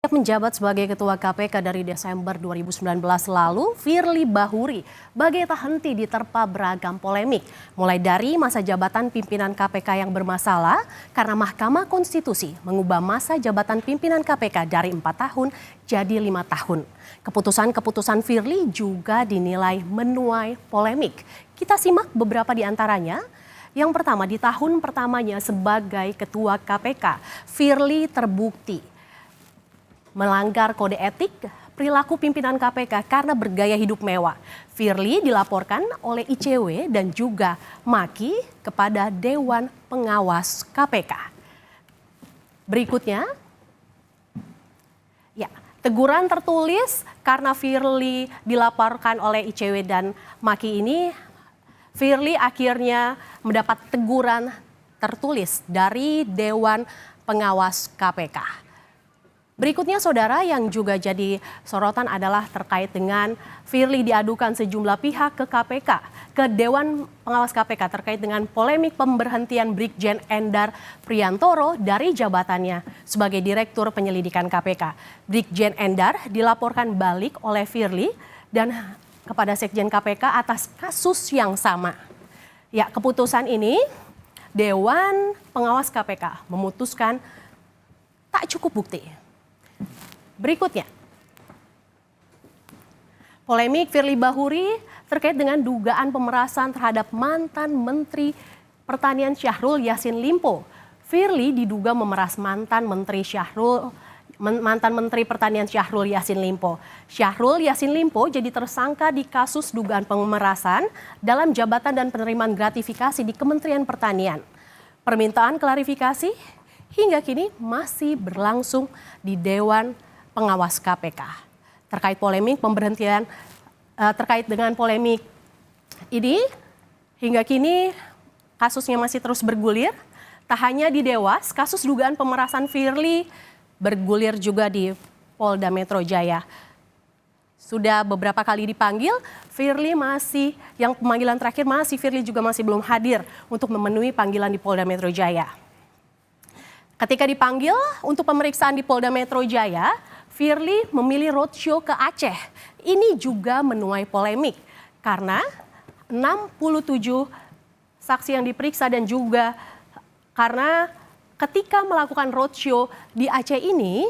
Sejak menjabat sebagai Ketua KPK dari Desember 2019 lalu, Firly Bahuri bagai tak henti diterpa beragam polemik. Mulai dari masa jabatan pimpinan KPK yang bermasalah karena Mahkamah Konstitusi mengubah masa jabatan pimpinan KPK dari 4 tahun jadi 5 tahun. Keputusan-keputusan Firly juga dinilai menuai polemik. Kita simak beberapa di antaranya. Yang pertama, di tahun pertamanya sebagai Ketua KPK, Firly terbukti melanggar kode etik perilaku pimpinan KPK karena bergaya hidup mewah. Firly dilaporkan oleh ICW dan juga Maki kepada Dewan Pengawas KPK. Berikutnya, teguran tertulis karena Firly dilaporkan oleh ICW dan Maki ini, Firly akhirnya mendapat teguran tertulis dari Dewan Pengawas KPK. Berikutnya saudara, yang juga jadi sorotan adalah terkait dengan Firly diadukan sejumlah pihak ke KPK, ke Dewan Pengawas KPK terkait dengan polemik pemberhentian Brigjen Endar Priantoro dari jabatannya sebagai Direktur Penyelidikan KPK. Brigjen Endar dilaporkan balik oleh Firly dan kepada Sekjen KPK atas kasus yang sama. Ya, keputusan ini Dewan Pengawas KPK memutuskan tak cukup bukti. Berikutnya, polemik Firly Bahuri terkait dengan dugaan pemerasan terhadap mantan Menteri Pertanian Syahrul Yassin Limpo. Firly diduga memeras mantan Menteri Pertanian Syahrul Yassin Limpo. Syahrul Yassin Limpo jadi tersangka di kasus dugaan pemerasan dalam jabatan dan penerimaan gratifikasi di Kementerian Pertanian. Permintaan klarifikasi hingga kini masih berlangsung di Dewan Pengawas KPK. Terkait polemik pemberhentian, terkait dengan polemik ini, hingga kini kasusnya masih terus bergulir. Tak hanya di Dewas, kasus dugaan pemerasan Firly bergulir juga di Polda Metro Jaya. Sudah beberapa kali dipanggil, Firly masih, yang pemanggilan terakhir Firly juga masih belum hadir untuk memenuhi panggilan di Polda Metro Jaya. Ketika dipanggil untuk pemeriksaan di Polda Metro Jaya, Firly memilih roadshow ke Aceh. Ini juga menuai polemik karena 67 saksi yang diperiksa dan juga karena ketika melakukan roadshow di Aceh ini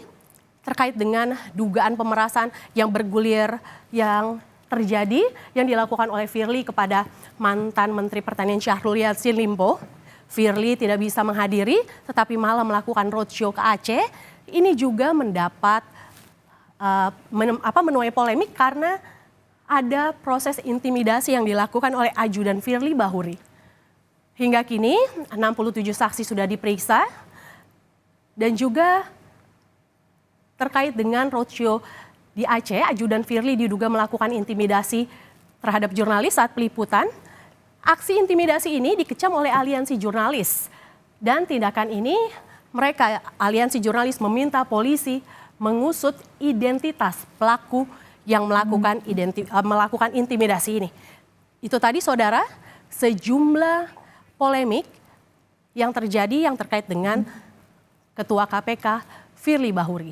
terkait dengan dugaan pemerasan yang bergulir yang terjadi yang dilakukan oleh Firly kepada mantan Menteri Pertanian Syahrul Yassin Limpo. Firly tidak bisa menghadiri tetapi malah melakukan roadshow ke Aceh. Ini juga mendapat menuai polemik karena ada proses intimidasi yang dilakukan oleh ajudan Firly Bahuri. Hingga kini 67 saksi sudah diperiksa dan juga terkait dengan roadshow di Aceh, ajudan Firly diduga melakukan intimidasi terhadap jurnalis saat peliputan. Aksi intimidasi ini dikecam oleh aliansi jurnalis dan tindakan ini aliansi jurnalis meminta polisi mengusut identitas pelaku yang melakukan intimidasi ini. Itu tadi saudara, sejumlah polemik yang terjadi yang terkait dengan Ketua KPK Firly Bahuri.